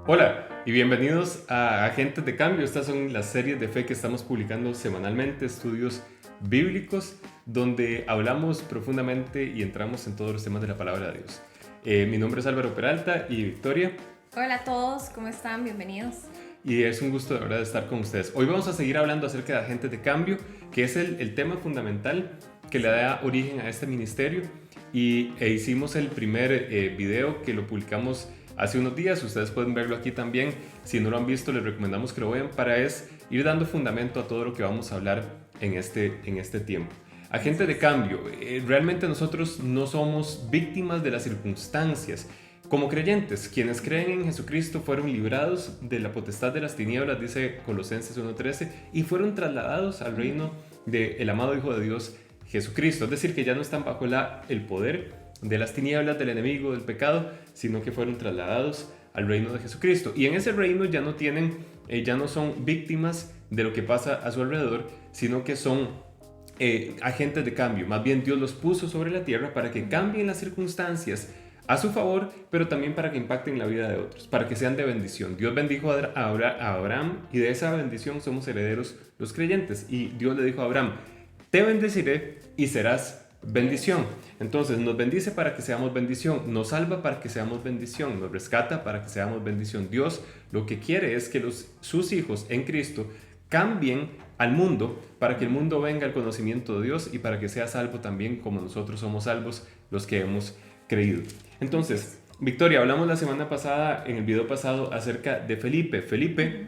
Hola y bienvenidos a Agentes de Cambio. Estas son las series de fe que estamos publicando semanalmente, estudios bíblicos donde hablamos profundamente y entramos en todos los temas de la palabra de Dios. Mi nombre es Álvaro Peralta y Victoria. Hola a todos, ¿cómo están? Bienvenidos. Y es un gusto de verdad estar con ustedes. Hoy vamos a seguir hablando acerca de Agentes de Cambio, que es el tema fundamental que le da origen a este ministerio. Hicimos el primer video que lo publicamos hace unos días. Ustedes pueden verlo aquí también. Si no lo han visto, les recomendamos que lo vean para ir dando fundamento a todo lo que vamos a hablar en este tiempo. Agentes de cambio. Realmente nosotros no somos víctimas de las circunstancias. Como creyentes, quienes creen en Jesucristo fueron librados de la potestad de las tinieblas, dice Colosenses 1:13, y fueron trasladados al reino del amado Hijo de Dios, Jesucristo. Es decir, que ya no están bajo el poder de las tinieblas, del enemigo, del pecado, sino que fueron trasladados al reino de Jesucristo. Y en ese reino ya no son víctimas de lo que pasa a su alrededor, sino que son agentes de cambio. Más bien Dios los puso sobre la tierra para que cambien las circunstancias a su favor, pero también para que impacten la vida de otros, para que sean de bendición. Dios bendijo a Abraham y de esa bendición somos herederos los creyentes. Y Dios le dijo a Abraham: te bendeciré y serás bendición. Entonces nos bendice para que seamos bendición, nos salva para que seamos bendición, nos rescata para que seamos bendición. Dios lo que quiere es que sus hijos en Cristo cambien al mundo para que el mundo venga al conocimiento de Dios y para que sea salvo también como nosotros somos salvos los que hemos creído. Entonces, Victoria, hablamos la semana pasada, en el video pasado, acerca de Felipe. Felipe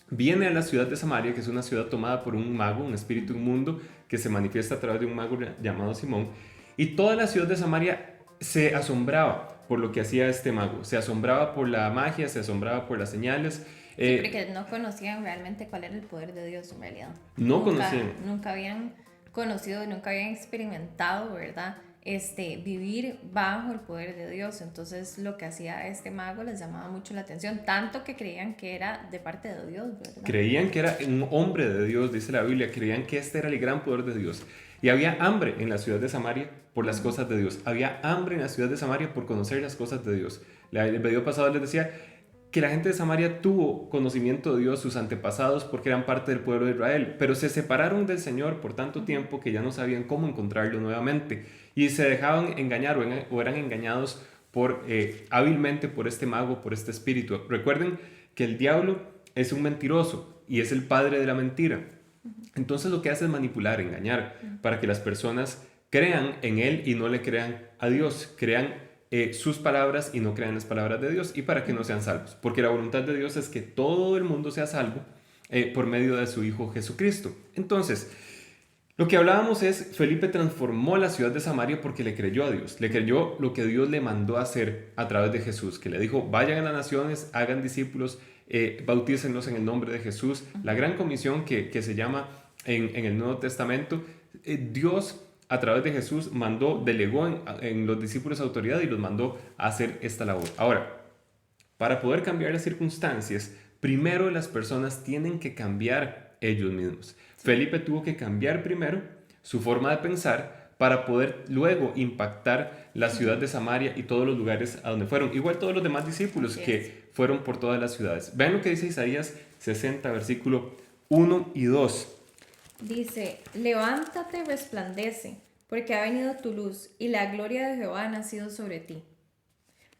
viene a la ciudad de Samaria, que es una ciudad tomada por un mago, un espíritu inmundo, que se manifiesta a través de un mago llamado Simón. Y toda la ciudad de Samaria se asombraba por lo que hacía este mago. Se asombraba por la magia, se asombraba por las señales. Sí, porque no conocían realmente cuál era el poder de Dios en realidad. Conocían. Nunca habían conocido, nunca habían experimentado, ¿verdad? Vivir bajo el poder de Dios. Entonces lo que hacía este mago les llamaba mucho la atención, tanto que creían que era de parte de Dios, ¿verdad? Creían que era un hombre de Dios, dice la Biblia. Creían que este era el gran poder de Dios. Y había hambre en la ciudad de Samaria por las cosas de Dios. Había hambre en la ciudad de Samaria por conocer las cosas de Dios. El video pasado les decía que la gente de Samaria tuvo conocimiento de Dios, sus antepasados, porque eran parte del pueblo de Israel, pero se separaron del Señor por tanto tiempo que ya no sabían cómo encontrarlo nuevamente y se dejaban engañar o eran engañados hábilmente por este mago, por este espíritu. Recuerden que el diablo es un mentiroso y es el padre de la mentira. Entonces lo que hace es manipular, engañar, para que las personas crean en él y no le crean a Dios, crean sus palabras y no crean las palabras de Dios, y para que no sean salvos, porque la voluntad de Dios es que todo el mundo sea salvo por medio de su Hijo Jesucristo. Entonces, lo que hablábamos es, Felipe transformó la ciudad de Samaria porque le creyó a Dios, le creyó lo que Dios le mandó a hacer a través de Jesús, que le dijo: vayan a las naciones, hagan discípulos, bautícenlos en el nombre de Jesús. La gran comisión que se llama en el Nuevo Testamento, Dios a través de Jesús delegó en los discípulos autoridad y los mandó a hacer esta labor. Ahora, para poder cambiar las circunstancias, primero las personas tienen que cambiar ellos mismos. Felipe tuvo que cambiar primero su forma de pensar para poder luego impactar la ciudad de Samaria y todos los lugares a donde fueron. Igual todos los demás discípulos que fueron por todas las ciudades. Vean lo que dice Isaías 60, versículo 1 y 2. Dice: levántate, resplandece, porque ha venido tu luz, y la gloria de Jehová ha nacido sobre ti.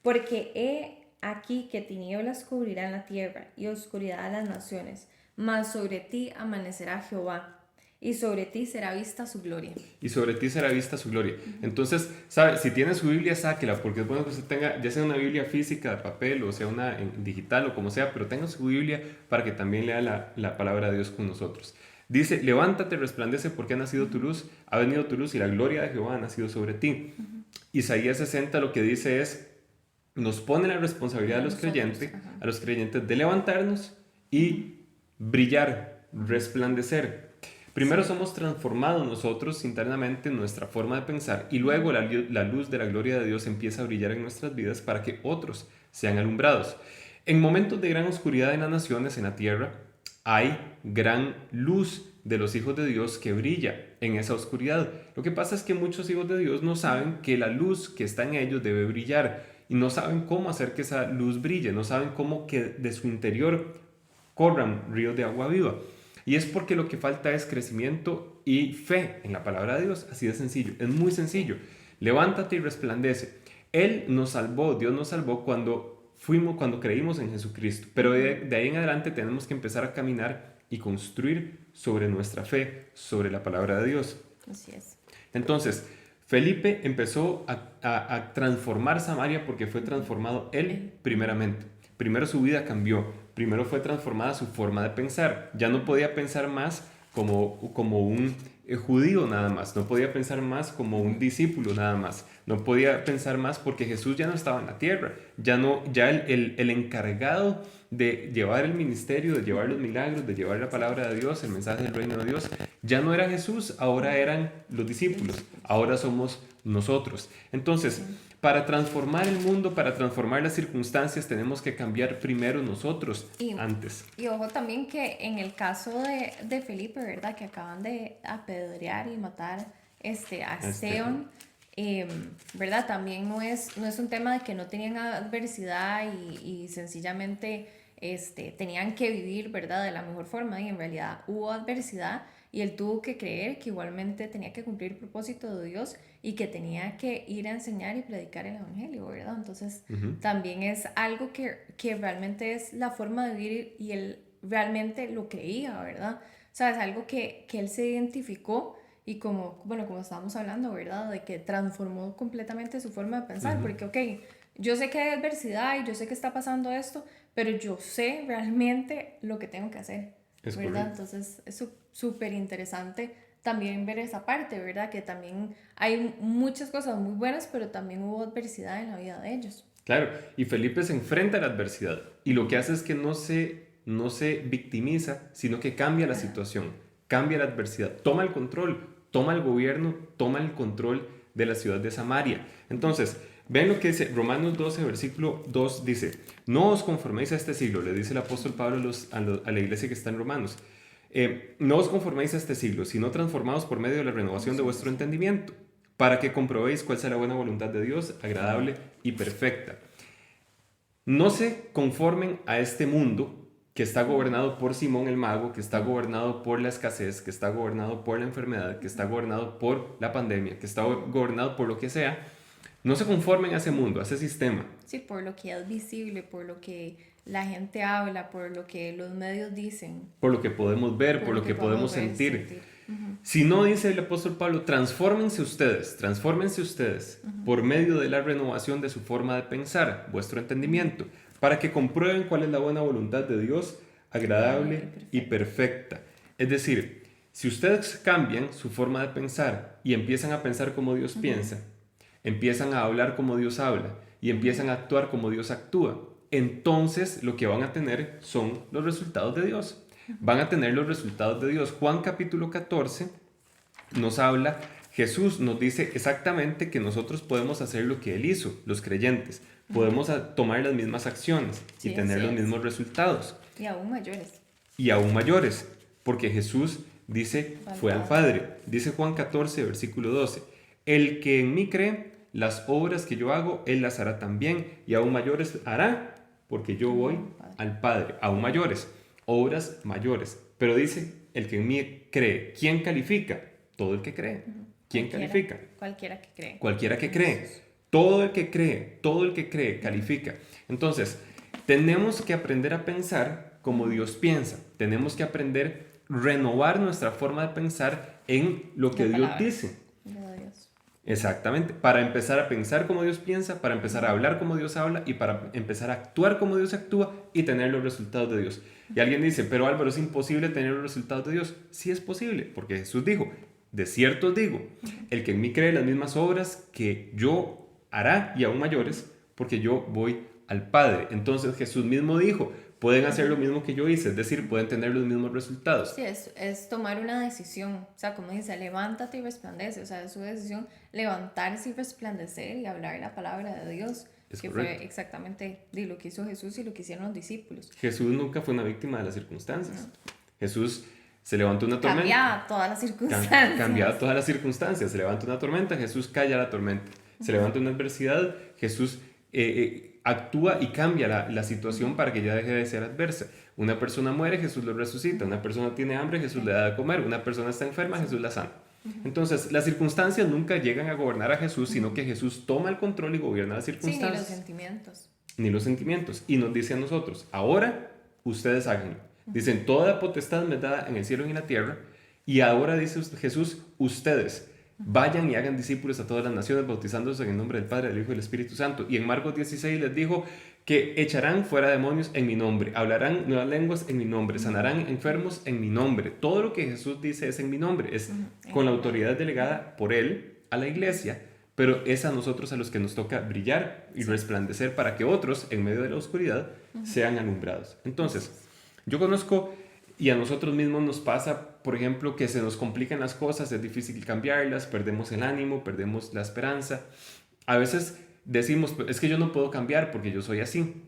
Porque he aquí que tinieblas cubrirán la tierra, y oscuridad a las naciones, mas sobre ti amanecerá Jehová, y sobre ti será vista su gloria. Y sobre ti será vista su gloria. Entonces, ¿sabe? Si tiene su Biblia, sáquela, porque es bueno que usted tenga, ya sea una Biblia física de papel, o sea una en digital, o como sea, pero tenga su Biblia para que también lea la palabra de Dios con nosotros. Dice: levántate, resplandece, porque ha nacido tu luz, ha venido tu luz, y la gloria de Jehová ha nacido sobre ti. Isaías 60 lo que dice es, nos pone la responsabilidad a los creyentes de levantarnos y brillar, resplandecer. Primero somos transformados nosotros internamente en nuestra forma de pensar, y luego la luz de la gloria de Dios empieza a brillar en nuestras vidas para que otros sean alumbrados. En momentos de gran oscuridad en las naciones, en la tierra, hay gran luz de los hijos de Dios que brilla en esa oscuridad. Lo que pasa es que muchos hijos de Dios no saben que la luz que está en ellos debe brillar, y no saben cómo hacer que esa luz brille, no saben cómo que de su interior corran ríos de agua viva. Y es porque lo que falta es crecimiento y fe en la palabra de Dios, así de sencillo, es muy sencillo. Levántate y resplandece. Él nos salvó, Dios nos salvó cuando creímos en Jesucristo, pero de ahí en adelante tenemos que empezar a caminar y construir sobre nuestra fe, sobre la palabra de Dios. Así es. Entonces, Felipe empezó a transformar Samaria porque fue transformado él primeramente. Primero su vida cambió, primero fue transformada su forma de pensar. Ya no podía pensar más como un judío nada más, no podía pensar más como un discípulo nada más, no podía pensar más porque Jesús ya no estaba en la tierra, ya el encargado de llevar el ministerio, de llevar los milagros, de llevar la palabra de Dios, el mensaje del reino de Dios, ya no era Jesús, ahora eran los discípulos, ahora somos nosotros. Entonces, para transformar el mundo, para transformar las circunstancias, tenemos que cambiar primero nosotros antes. Y ojo también que en el caso de Felipe, ¿verdad? Que acaban de apedrear y matar a Esteban, ¿verdad? También no es un tema de que no tenían adversidad y sencillamente tenían que vivir, ¿verdad? De la mejor forma, y en realidad hubo adversidad y él tuvo que creer que igualmente tenía que cumplir el propósito de Dios y que tenía que ir a enseñar y predicar el evangelio, ¿verdad? Entonces también es algo que realmente es la forma de vivir y él realmente lo creía, ¿verdad? O sea, es algo que él se identificó y como estábamos hablando, ¿verdad? De que transformó completamente su forma de pensar, porque, ok, yo sé que hay adversidad y yo sé que está pasando esto, pero yo sé realmente lo que tengo que hacer, Es ¿verdad? correcto. Entonces es súper interesante también ver esa parte, ¿verdad? Que también hay muchas cosas muy buenas, pero también hubo adversidad en la vida de ellos. Claro, y Felipe se enfrenta a la adversidad y lo que hace es que no se victimiza, sino que cambia la situación, cambia la adversidad, toma el control, toma el gobierno, toma el control de la ciudad de Samaria. Entonces, ven lo que dice Romanos 12, versículo 2, dice, no os conforméis a este siglo, le dice el apóstol Pablo a la iglesia que está en Romanos, no os conforméis a este siglo, sino transformados por medio de la renovación de vuestro entendimiento, para que comprobéis cuál sea la buena voluntad de Dios, agradable y perfecta. No se conformen a este mundo que está gobernado por Simón el mago, que está gobernado por la escasez, que está gobernado por la enfermedad, que está gobernado por la pandemia, que está gobernado por lo que sea. No se conformen a ese mundo, a ese sistema. Sí, por lo que es visible, por lo que la gente habla, por lo que los medios dicen. Por lo que podemos ver, por lo que podemos sentir. Si no, dice el apóstol Pablo, transfórmense ustedes por medio de la renovación de su forma de pensar, vuestro entendimiento, para que comprueben cuál es la buena voluntad de Dios, agradable y perfecta. Es decir, si ustedes cambian su forma de pensar y empiezan a pensar como Dios piensa, empiezan a hablar como Dios habla y empiezan a actuar como Dios actúa, entonces lo que van a tener son los resultados de Dios. Van a tener los resultados de Dios. Juan capítulo 14 nos habla, Jesús nos dice exactamente que nosotros podemos hacer lo que Él hizo, los creyentes. Podemos tomar las mismas acciones y tener los mismos resultados. Y aún mayores. Y aún mayores, porque Jesús dice, fue al Padre. Dice Juan 14, versículo 12, el que en mí cree, las obras que yo hago, Él las hará también, y aún mayores hará, porque yo voy al Padre. Aún mayores, obras mayores. Pero dice, el que en mí cree. ¿Quién califica? Todo el que cree. ¿Quién califica? Cualquiera que cree. Cualquiera que cree. Todo el que cree califica. Entonces, tenemos que aprender a pensar como Dios piensa. Tenemos que aprender a renovar nuestra forma de pensar en lo que Dios dice. Exactamente, para empezar a pensar como Dios piensa, para empezar a hablar como Dios habla y para empezar a actuar como Dios actúa y tener los resultados de Dios. Y alguien dice, pero Álvaro, ¿es imposible tener los resultados de Dios? Sí es posible, porque Jesús dijo, de cierto os digo, el que en mí cree las mismas obras que yo hará y aún mayores, porque yo voy al Padre. Entonces Jesús mismo dijo, pueden hacer lo mismo que yo hice, es decir, pueden tener los mismos resultados. Sí, es tomar una decisión, o sea, como dice, levántate y resplandece, o sea, es su decisión levantarse y resplandecer y hablar la palabra de Dios, que fue exactamente lo que hizo Jesús y lo que hicieron los discípulos. Jesús nunca fue una víctima de las circunstancias. No. Jesús se levantó una tormenta. Cambiaba todas las circunstancias. Cambiaba todas las circunstancias. Se levanta una tormenta, Jesús calla la tormenta. Se levanta una adversidad, Jesús actúa y cambia la situación para que ya deje de ser adversa. Una persona muere, Jesús lo resucita. Una persona tiene hambre, Jesús le da de comer. Una persona está enferma, Jesús la sana. Entonces, las circunstancias nunca llegan a gobernar a Jesús, sino que Jesús toma el control y gobierna las circunstancias. Sí, ni los sentimientos. Ni los sentimientos. Y nos dice a nosotros, ahora ustedes háganlo. Dicen, toda potestad me da en el cielo y en la tierra. Y ahora dice Jesús, ustedes vayan y hagan discípulos a todas las naciones, bautizándose en el nombre del Padre, del Hijo y del Espíritu Santo. Y en Marcos 16 les dijo que echarán fuera demonios en mi nombre, hablarán nuevas lenguas en mi nombre, sanarán enfermos en mi nombre. Todo lo que Jesús dice es en mi nombre, es con la autoridad delegada por Él a la iglesia, pero es a nosotros a los que nos toca brillar y resplandecer para que otros, en medio de la oscuridad, sean alumbrados. Entonces, yo conozco y a nosotros mismos nos pasa, por ejemplo, que se nos complican las cosas, es difícil cambiarlas, perdemos el ánimo, perdemos la esperanza. A veces decimos, es que yo no puedo cambiar porque yo soy así.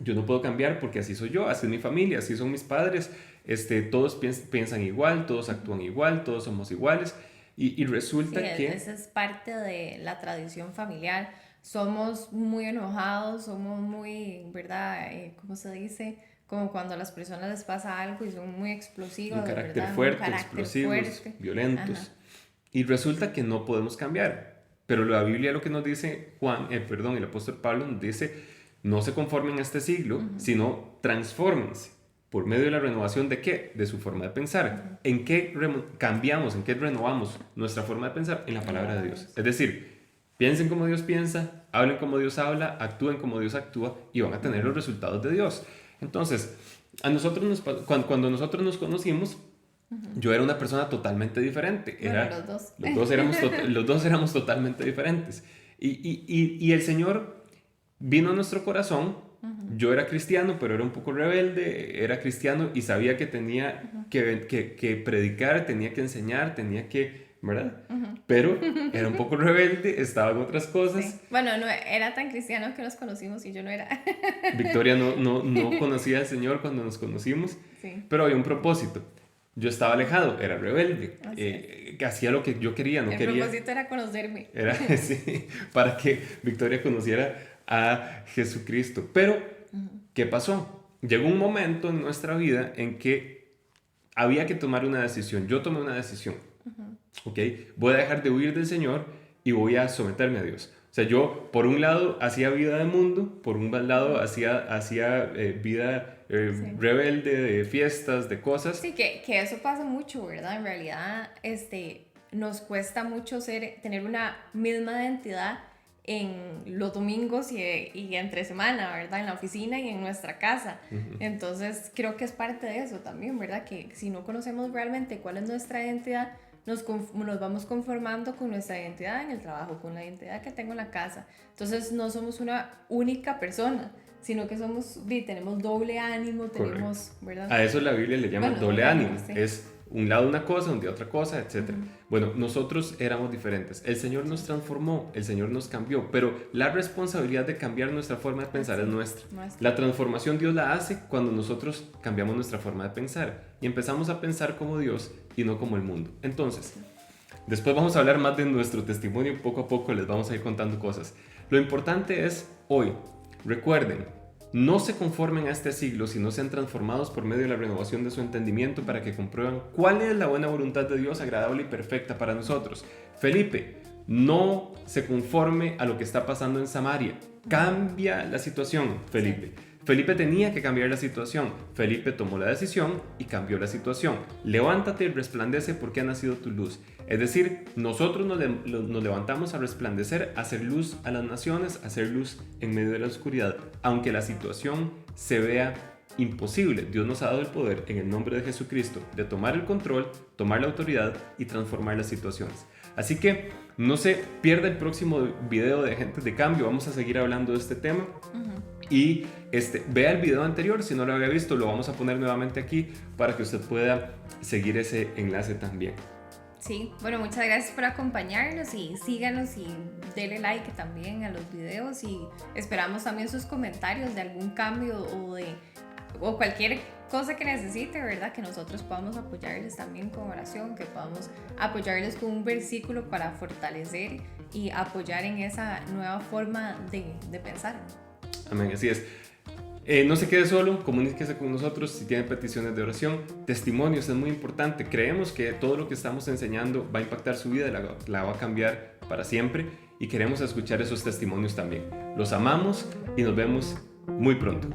Yo no puedo cambiar porque así soy yo, así es mi familia, así son mis padres. Todos piensan igual, todos actúan igual, todos somos iguales. Y resulta que... Esa es parte de la tradición familiar. Somos muy enojados, somos muy, ¿verdad? ¿Cómo se dice? Como cuando a las personas les pasa algo y son muy explosivos. Un carácter ¿verdad? fuerte, Un carácter explosivos, fuerte. violentos. Ajá. Y resulta que no podemos cambiar. Pero la Biblia lo que nos dice, el apóstol Pablo nos dice, no se conformen a este siglo, sino transfórmense. ¿Por medio de la renovación de qué? De su forma de pensar. ¿En qué cambiamos, en qué renovamos nuestra forma de pensar? En la palabra de Dios. Es decir, piensen como Dios piensa, hablen como Dios habla, actúen como Dios actúa y van a tener los resultados de Dios. Entonces, a nosotros cuando nosotros nos conocimos, yo era una persona totalmente diferente. Los dos. Los dos éramos totalmente diferentes. Y el Señor vino a nuestro corazón. Yo era cristiano, pero era un poco rebelde. Era cristiano y sabía que tenía que predicar, tenía que enseñar, tenía que... ¿verdad? Pero era un poco rebelde, estaba en otras cosas. Sí. Bueno, no era tan cristiano que nos conocimos y yo no era. Victoria no conocía al Señor cuando nos conocimos, Sí. pero había un propósito. Yo estaba alejado, era rebelde, que hacía lo que yo quería, no quería. El propósito era conocerme. Era sí, para que Victoria conociera a Jesucristo. Pero, ¿qué pasó? Llegó un momento en nuestra vida en que había que tomar una decisión. Yo tomé una decisión. ¿Ok? Voy a dejar de huir del Señor y voy a someterme a Dios. O sea, yo por un lado hacía vida de mundo, por un lado hacía vida rebelde, de fiestas, de cosas. Sí, que eso pasa mucho, ¿verdad? En realidad, nos cuesta mucho tener una misma identidad en los domingos y entre semana, ¿verdad? En la oficina y en nuestra casa. Entonces, creo que es parte de eso también, ¿verdad? Que si no conocemos realmente cuál es nuestra identidad, nos vamos conformando con nuestra identidad en el trabajo, con la identidad que tengo en la casa. Entonces, no somos una única persona, sino que tenemos doble ánimo, tenemos, ¿verdad? A eso la Biblia le llama doble ánimo. Sí. Es un lado una cosa, un día otra cosa, etc. Bueno, nosotros éramos diferentes. El Señor nos transformó, el Señor nos cambió, pero la responsabilidad de cambiar nuestra forma de pensar es nuestra. La transformación Dios la hace cuando nosotros cambiamos nuestra forma de pensar y empezamos a pensar como Dios y no como el mundo. Entonces, después vamos a hablar más de nuestro testimonio, poco a poco les vamos a ir contando cosas. Lo importante es hoy, recuerden, no se conformen a este siglo, sino sean transformados por medio de la renovación de su entendimiento para que comprueben cuál es la buena voluntad de Dios, agradable y perfecta para nosotros. Felipe, no se conforme a lo que está pasando en Samaria. Cambia la situación, Felipe. Sí. Felipe tenía que cambiar la situación. Felipe tomó la decisión y cambió la situación. Levántate y resplandece porque ha nacido tu luz. Es decir, nosotros nos levantamos a resplandecer, a hacer luz a las naciones, a hacer luz en medio de la oscuridad. Aunque la situación se vea imposible, Dios nos ha dado el poder en el nombre de Jesucristo de tomar el control, tomar la autoridad y transformar las situaciones. Así que no se pierda el próximo video de Agentes de Cambio. Vamos a seguir hablando de este tema. Y vea el video anterior, si no lo había visto, lo vamos a poner nuevamente aquí para que usted pueda seguir ese enlace también. Sí, bueno, muchas gracias por acompañarnos y síganos y denle like también a los videos y esperamos también sus comentarios de algún cambio o cualquier cosa que necesite, ¿verdad? Que nosotros podamos apoyarles también con oración, que podamos apoyarles con un versículo para fortalecer y apoyar en esa nueva forma de pensar. Amén, así es. No se quede solo, comuníquese con nosotros si tiene peticiones de oración, testimonios, es muy importante. Creemos que todo lo que estamos enseñando va a impactar su vida, la va a cambiar para siempre y queremos escuchar esos testimonios también. Los amamos y nos vemos muy pronto.